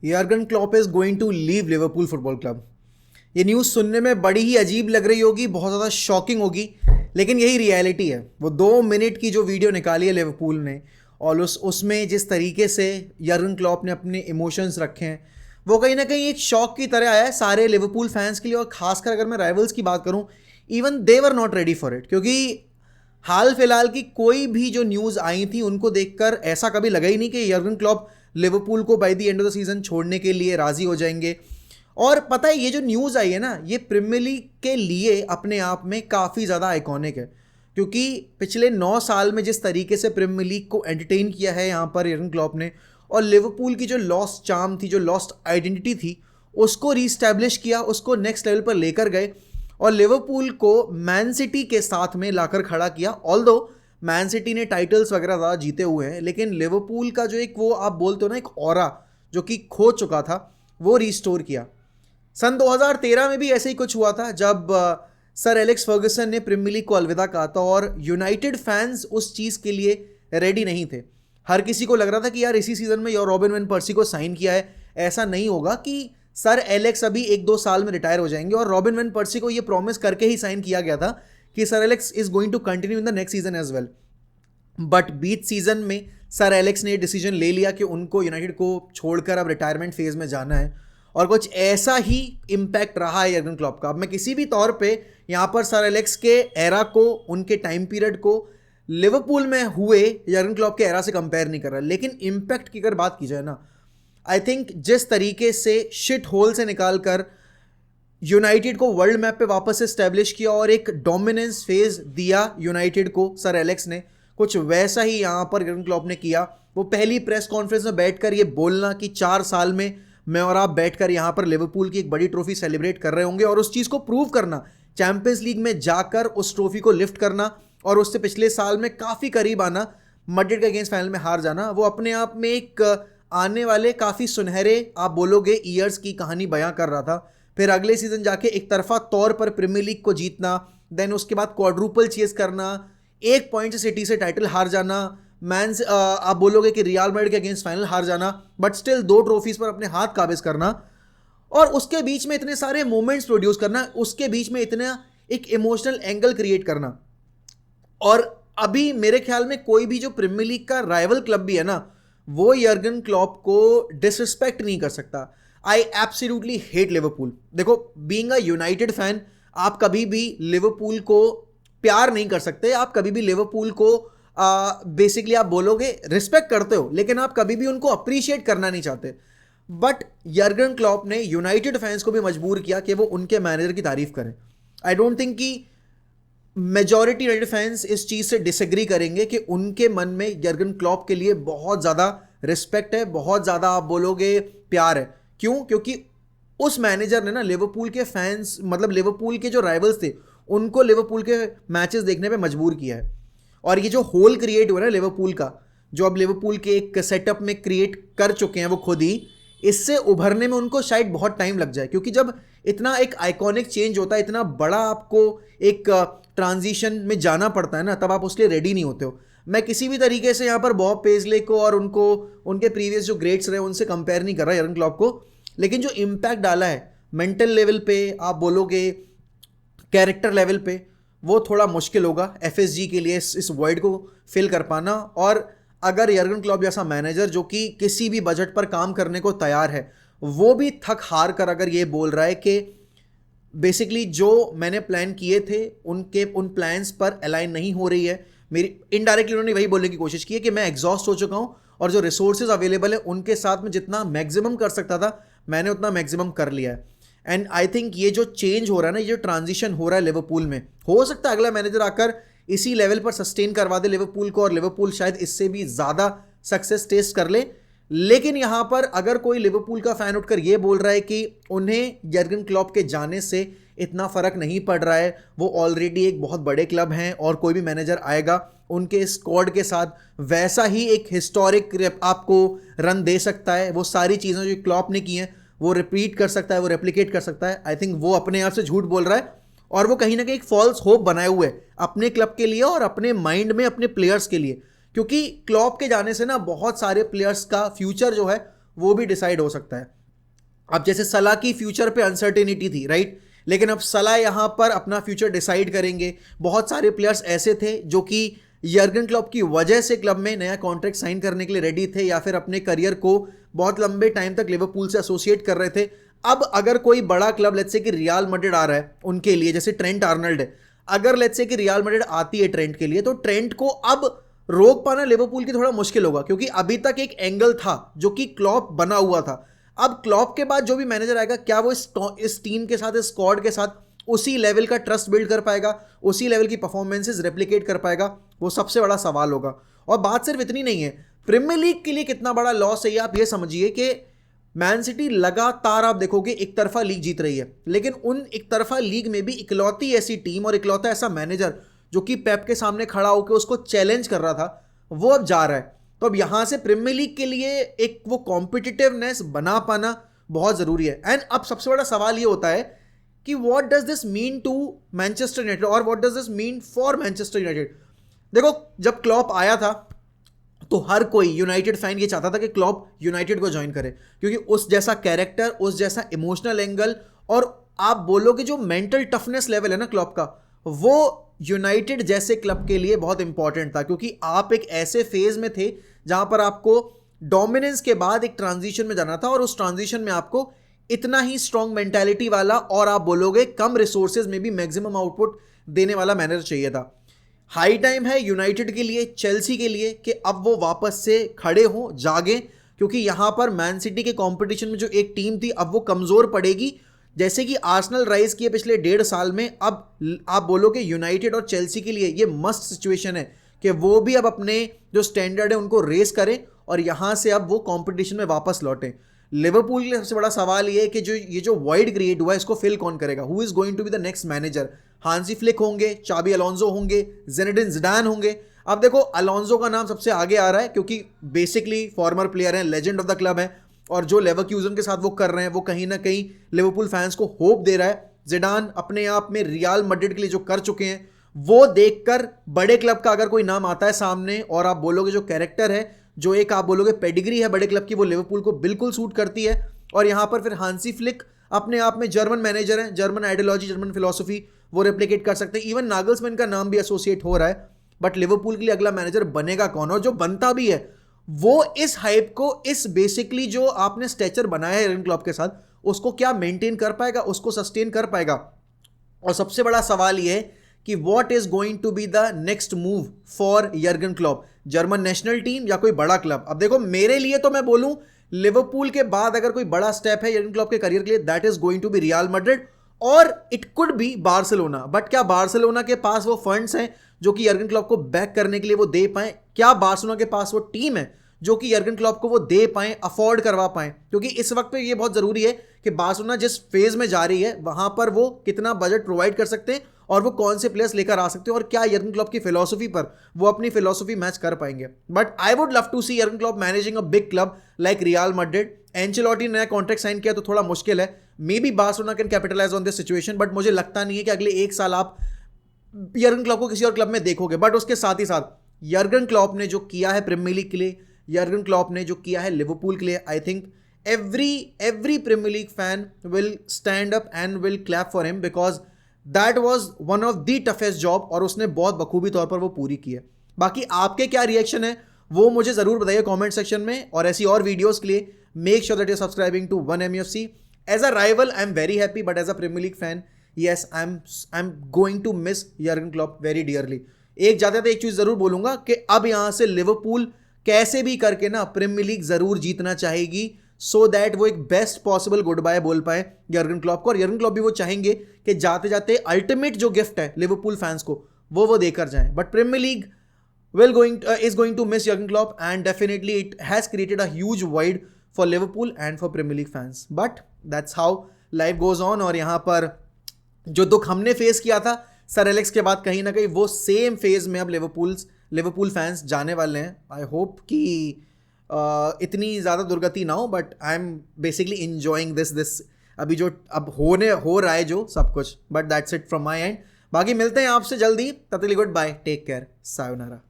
Jurgen Klopp is going to leave Liverpool football club. ये news सुनने में बड़ी ही अजीब लग रही होगी, बहुत ज़्यादा शॉकिंग होगी, लेकिन यही रियलिटी है। वो 2 मिनट की जो वीडियो निकाली है लिवरपूल ने, और उसमें जिस तरीके से यर्गन क्लॉप ने अपने इमोशंस रखे हैं, वो कहीं ना कहीं एक शॉक की तरह आया है सारे लिवरपूल फैंस के लिए। और खासकर अगर मैं राइवल्स की बात करूं, even they were not ready for it, क्योंकि हाल फिलहाल की कोई भी जो न्यूज़ आई थी उनको देखकर ऐसा कभी लगा ही नहीं कि यर्गन क्लॉप लिवरपूल को by the end of the season छोड़ने के लिए राजी हो जाएंगे। और पता है, ये जो न्यूज़ आई है ना, ये प्रीमियर लीग के लिए अपने आप में काफ़ी ज़्यादा आइकॉनिक है, क्योंकि पिछले 9 साल में जिस तरीके से प्रीमियर लीग को एंटरटेन किया है यहाँ पर यर्गन क्लॉप ने, और लिवरपूल की जो लॉस्ट चार्म थी, जो लॉस्ट आइडेंटिटी थी, उसको रीस्टैब्लिश किया, उसको नेक्स्ट लेवल पर लेकर गए और लिवरपूल को मैन सिटी के साथ में लाकर खड़ा किया। ऑल्दो मैन सिटी ने टाइटल्स वगैरह ज़्यादा जीते हुए हैं, लेकिन लिवरपूल का जो एक वो आप बोलते हो ना, एक ऑरा जो कि खो चुका था, वो रिस्टोर किया। सन 2013 में भी ऐसे ही कुछ हुआ था, जब सर एलेक्स फर्गसन ने प्रीमियर लीग को अलविदा कहा था और यूनाइटेड फैंस उस चीज़ के लिए रेडी नहीं थे। हर किसी को लग रहा था कि यार इसी सीजन में रॉबिन वैन पर्सी को साइन किया है, ऐसा नहीं होगा कि सर एलेक्स अभी 1-2 साल में रिटायर हो जाएंगे। और रॉबिन वैन पर्सी को ये प्रॉमिस करके ही साइन किया गया था कि sir Alex is going to continue in the next season as well. But बीच सीजन में सर एलेक्स ने डिसीजन ले लिया कि उनको यूनाइटेड को छोड़कर अब रिटायरमेंट फेज में जाना है, और कुछ ऐसा ही इम्पैक्ट रहा है यर्गन क्लॉप का। अब मैं किसी भी तौर पे यहाँ पर सर एलेक्स के एरा को, उनके टाइम पीरियड को लिवरपूल में हुए यर्गन क्लॉप के एरा से कंपेयर नहीं कर रहा, लेकिन इम्पैक्ट की अगर बात की जाए ना, आई थिंक जिस तरीके से शिट होल से निकालकर यूनाइटेड को वर्ल्ड मैप पे वापस एस्टेब्लिश किया और एक डोमिनेंस फेज दिया यूनाइटेड को सर एलेक्स ने, कुछ वैसा ही यहाँ पर यर्गन क्लॉप ने किया। वो पहली प्रेस कॉन्फ्रेंस में बैठकर ये बोलना कि 4 साल में मैं और आप बैठकर यहाँ पर लिवरपूल की एक बड़ी ट्रॉफी सेलिब्रेट कर रहे होंगे, और उस चीज़ को प्रूव करना, चैंपियंस लीग में जाकर उस ट्रॉफी को लिफ्ट करना, और उससे पिछले साल में काफ़ी करीब आना, मैड्रिड के अगेंस्ट फाइनल में हार जाना, वो अपने आप में एक आने वाले काफ़ी सुनहरे आप बोलोगे ईयर्स की कहानी बयां कर रहा था। फिर अगले सीजन जाके एक तरफा तौर पर प्रीमियर लीग को जीतना, देन उसके बाद क्वाड्रुपल चेस करना, 1 पॉइंट से सिटी से टाइटल हार जाना, मैंस आप बोलोगे कि रियल मैड्रिड के अगेंस्ट फाइनल हार जाना, बट स्टिल 2 ट्रॉफीज पर अपने हाथ काबिज करना, और उसके बीच में इतने सारे मोमेंट्स प्रोड्यूस करना, उसके बीच में इतना एक इमोशनल एंगल क्रिएट करना। और अभी मेरे ख्याल में कोई भी जो प्रीमियर लीग का राइवल क्लब भी है ना, वो यर्गन क्लॉप को डिसरिस्पेक्ट नहीं कर सकता। I absolutely hate Liverpool. देखो, बीइंग अ यूनाइटेड फैन, आप कभी भी लिवरपूल को प्यार नहीं कर सकते, आप कभी भी लिवरपूल को बेसिकली आप बोलोगे रिस्पेक्ट करते हो, लेकिन आप कभी भी उनको अप्रिशिएट करना नहीं चाहते। बट यर्गन क्लॉप ने यूनाइटेड फैंस को भी मजबूर किया कि वो उनके मैनेजर की तारीफ करें। आई डोंट थिंक कि मेजॉरिटी यूनाइटेड फैंस इस चीज़ से डिसएग्री करेंगे कि उनके मन में यर्गन क्लॉप के लिए बहुत ज़्यादा रिस्पेक्ट है, बहुत ज़्यादा आप बोलोगे प्यार है। क्यों? क्योंकि उस मैनेजर ने ना लिवरपूल के फैंस, मतलब लिवरपूल के जो राइवल्स थे, उनको लिवरपूल के मैचेस देखने पे मजबूर किया है। और ये जो होल क्रिएट हुआ ना लिवरपूल का, जो अब लिवरपूल के एक सेटअप में क्रिएट कर चुके हैं वो खुद ही, इससे उभरने में उनको शायद बहुत टाइम लग जाए, क्योंकि जब इतना एक आइकॉनिक चेंज होता है, इतना बड़ा आपको एक ट्रांजिशन में जाना पड़ता है ना, तब आप उसके लिए रेडी नहीं होते हो। मैं किसी भी तरीके से यहाँ पर बॉब पेजले को और उनको उनके प्रीवियस जो ग्रेट्स रहे उनसे कंपेयर नहीं कर रहा यर्गन क्लॉप को, लेकिन जो इम्पैक्ट डाला है मेंटल लेवल पे, आप बोलोगे कैरेक्टर लेवल पे, वो थोड़ा मुश्किल होगा एफएसजी के लिए इस वॉइड को फिल कर पाना। और अगर यर्गन क्लॉप जैसा मैनेजर जो कि किसी भी बजट पर काम करने को तैयार है, वो भी थक हार कर अगर ये बोल रहा है कि बेसिकली जो मैंने प्लान किए थे उन प्लान्स पर अलाइन नहीं हो रही है, मेरी इनडायरेक्टली उन्होंने वही बोलने की कोशिश की है कि मैं एग्जॉस्ट हो चुका हूँ और जो रिसोर्सेज अवेलेबल है उनके साथ में जितना मैक्सिमम कर सकता था मैंने उतना मैक्सिमम कर लिया है। एंड आई थिंक ये जो चेंज हो रहा है ना, ये जो ट्रांजिशन हो रहा है लिवरपूल में, हो सकता है अगला मैनेजर आकर इसी लेवल पर सस्टेन करवा दे लिवरपूल को, और लिवरपूल शायद इससे भी ज़्यादा सक्सेस टेस्ट कर ले। लेकिन यहाँ पर अगर कोई लिवरपूल का फैन उठकर ये बोल रहा है कि उन्हें यर्गन क्लॉप के जाने से इतना फ़र्क नहीं पड़ रहा है, वो ऑलरेडी एक बहुत बड़े क्लब हैं और कोई भी मैनेजर आएगा उनके स्क्वाड के साथ वैसा ही एक हिस्टोरिक आपको रन दे सकता है, वो सारी चीज़ें जो क्लॉप ने की हैं वो रिपीट कर सकता है, वो रेप्लिकेट कर सकता है। आई थिंक वो अपने आप से झूठ बोल रहा है, और वो कहीं ना कहीं एक फॉल्स होप बनाए हुए है अपने क्लब के लिए और अपने माइंड में अपने प्लेयर्स के लिए, क्योंकि क्लॉप के जाने से ना बहुत सारे प्लेयर्स का फ्यूचर जो है वो भी डिसाइड हो सकता है। अब जैसे सलाह की फ्यूचर पे अनसर्टेनिटी थी, राइट, लेकिन अब सलाह यहाँ पर अपना फ्यूचर डिसाइड करेंगे। बहुत सारे प्लेयर्स ऐसे थे जो कि यर्गन क्लॉप की वजह से क्लब में नया कॉन्ट्रैक्ट साइन करने के लिए रेडी थे या फिर अपने करियर को बहुत लंबे टाइम तक लिवरपूल से एसोसिएट कर रहे थे। अब अगर कोई बड़ा क्लब लेट्स से कि रियल मैड्रिड आ रहा है उनके लिए, जैसे ट्रेंट आर्नल्ड है, अगर लेट्स से कि रियल मैड्रिड आती है ट्रेंट के लिए, तो ट्रेंट को अब रोक पाना लिवरपूल की थोड़ा मुश्किल होगा, क्योंकि अभी तक एक एंगल था जो कि क्लॉप बना हुआ था। अब क्लॉप के बाद जो भी मैनेजर आएगा, क्या वो इस टीम के साथ, इस स्क्वाड के साथ उसी लेवल का ट्रस्ट बिल्ड कर पाएगा, उसी लेवल की परफॉर्मेंसेस रेप्लिकेट कर पाएगा, वो सबसे बड़ा सवाल होगा। और बात सिर्फ इतनी नहीं है, प्रीमियर लीग के लिए कितना बड़ा लॉस है ये आप ये समझिए कि मैन सिटी लगातार आप देखोगे एक तरफा लीग जीत रही है, लेकिन उन एक तरफा लीग में भी इकलौती ऐसी टीम और इकलौता ऐसा मैनेजर जो कि पेप के सामने खड़ा होकर उसको चैलेंज कर रहा था, वो अब जा रहा है। तो अब यहां से प्रीमियर लीग के लिए एक वो कॉम्पिटिटिवनेस बना पाना बहुत जरूरी है। एंड अब सबसे बड़ा सवाल ये होता है कि what does this mean to Manchester United और what does this mean for Manchester United. देखो, जब क्लॉप आया था तो हर कोई यूनाइटेड फैन ये चाहता था कि क्लॉप यूनाइटेड को ज्वाइन करे, क्योंकि उस जैसा कैरेक्टर, उस जैसा इमोशनल एंगल और आप बोलोगे जो मेंटल टफनेस लेवल है ना क्लॉप का, वो यूनाइटेड जैसे क्लब के लिए बहुत इंपॉर्टेंट था। क्योंकि आप एक ऐसे फेज में थे जहां पर आपको डोमिनेंस के बाद एक ट्रांजिशन में जाना था, और उस ट्रांजिशन में आपको इतना ही स्ट्रॉन्ग मेंटालिटी वाला और आप बोलोगे कम रिसोर्सेज में भी मैक्सिमम आउटपुट देने वाला मैनेजर चाहिए था। हाई टाइम है यूनाइटेड के लिए, चेल्सी के लिए कि अब वो वापस से खड़े हों, जागें, क्योंकि यहां पर मैन सिटी के कंपटीशन में जो एक टीम थी अब वो कमजोर पड़ेगी। जैसे कि आर्सेनल राइज किए पिछले 1.5 साल में, अब आप बोलोगे यूनाइटेड और चेल्सी के लिए ये मस्त सिचुएशन है कि वो भी अब अपने जो स्टैंडर्ड है उनको रेस करें और यहां से अब वो कंपटीशन में वापस लौटें। लिवरपूल के लिए सबसे बड़ा सवाल ये है कि ये जो वॉइड क्रिएट हुआ है इसको फिल कौन करेगा, who is going to be the next manager. Hansi Flick होंगे, चाबी अलोंसो होंगे, ज़िनेडिन ज़िडान होंगे। अब देखो, अलोंसो का नाम सबसे आगे आ रहा है क्योंकि बेसिकली फॉर्मर प्लेयर हैं, लेजेंड ऑफ द क्लब है, और जो लेवरक्यूजन के साथ वो कर रहे हैं वो कहीं ना कहीं लिवरपूल फैंस को होप दे रहा है। ज़िडान अपने आप में रियल मैड्रिड के लिए जो कर चुके हैं वो देखकर बड़े क्लब का अगर कोई नाम आता है सामने और आप बोलोगे जो कैरेक्टर है, जो एक आप बोलोगे पेडिग्री है बड़े क्लब की, वो लिवरपूल को बिल्कुल सूट करती है। और यहां पर फिर हांसी फ्लिक अपने आप में जर्मन मैनेजर है, जर्मन आइडियोलॉजी, जर्मन फिलॉसफी वो रेप्लिकेट कर सकते हैं। इवन नागल्समैन का नाम भी एसोसिएट हो रहा है, बट लिवरपूल के लिए अगला मैनेजर बनेगा कौन, और जो बनता भी है वो इस हाइप को, इस बेसिकली जो आपने स्टेचर बनाया है यर्गन क्लॉप के साथ, उसको क्या मेंटेन कर पाएगा, उसको सस्टेन कर पाएगा। और सबसे बड़ा सवाल ये है कि what is going to be the next move for Jurgen Klopp, German national team या कोई बड़ा क्लब। अब देखो, मेरे लिए तो मैं बोलूं लिवरपूल के बाद अगर कोई बड़ा स्टेप है यर्गन क्लॉप के करियर के लिए, that is going to be Real Madrid और it could be Barcelona. But क्या बार्सिलोना के पास वो फंड्स हैं जो कि यर्गन क्लॉप को बैक करने के लिए वो दे पाए? क्या बार्सिलोना के पास वो टीम है जो कि यर्गन क्लॉप को वो दे पाएं, अफोर्ड करवा पाएं? क्योंकि इस वक्त पे ये बहुत जरूरी है कि बार्सिलोना जिस फेज में जा रही है वहां पर वो कितना बजट प्रोवाइड कर सकते हैं और वो कौन से प्लेयर्स लेकर आ सकते हैं, और क्या यर्गन क्लॉप की फिलॉसफी पर वो अपनी फिलॉसफी मैच कर पाएंगे। But I would love to see Jurgen Klopp managing a big club like Real Madrid. Ancelotti ने नया कॉन्ट्रैक्ट साइन किया तो थोड़ा मुश्किल है, maybe Barcelona can capitalise on this situation, but मुझे लगता नहीं है कि अगले 1 साल आप यर्गन क्लॉप को किसी और क्लब में देखोगे। बट उसके साथ ही साथ यर्गन क्लॉप ने जो किया है प्रीमियर लीग के लिए, यर्गन क्लॉप ने जो किया है लिवरपूल के लिए, I think every Premier League fan will stand up and will clap for him because that was one of the toughest job और उसने बहुत बखूबी तौर पर वो पूरी की है। बाकी आपके क्या रिएक्शन है वो मुझे ज़रूर बताइए कमेंट सेक्शन में, और ऐसी और वीडियोस के लिए make sure that you subscribing to 1MUFC। As a rival I am very happy, but as a Premier League fan yes I am going to miss Jurgen Klopp very dearly. एक जाते एक चीज़ ज़रूर बोलूँगा कि अब यहाँ से लिवरपूल कैसे भी करके ना प्रीमियर लीग ज़रूर जीतना चाहेगी, सो दैट वो एक बेस्ट पॉसिबल गुड बाय बोल पाए यर्गन क्लॉप को। और यर्गन क्लॉप भी वो चाहेंगे कि जाते जाते अल्टीमेट जो गिफ्ट है लिवरपूल फैंस को वो देकर जाएं। But Premier League is going to miss Jurgen Klopp, and definitely it has created a huge void for Liverpool and for Premier League fans. But that's how life goes on। और यहाँ पर जो दुख हमने फेस किया था sir Alex के बाद, कहीं ना कहीं वो सेम फेज में अब लिवरपूल फैंस जाने वाले हैं। आई होप कि इतनी ज़्यादा दुर्गति ना हो, but I am basically enjoying this अभी जो अब हो रहा है जो सब कुछ। But that's it from my end. बाकी मिलते हैं आपसे जल्दी, तब तक goodbye, take care, sayonara.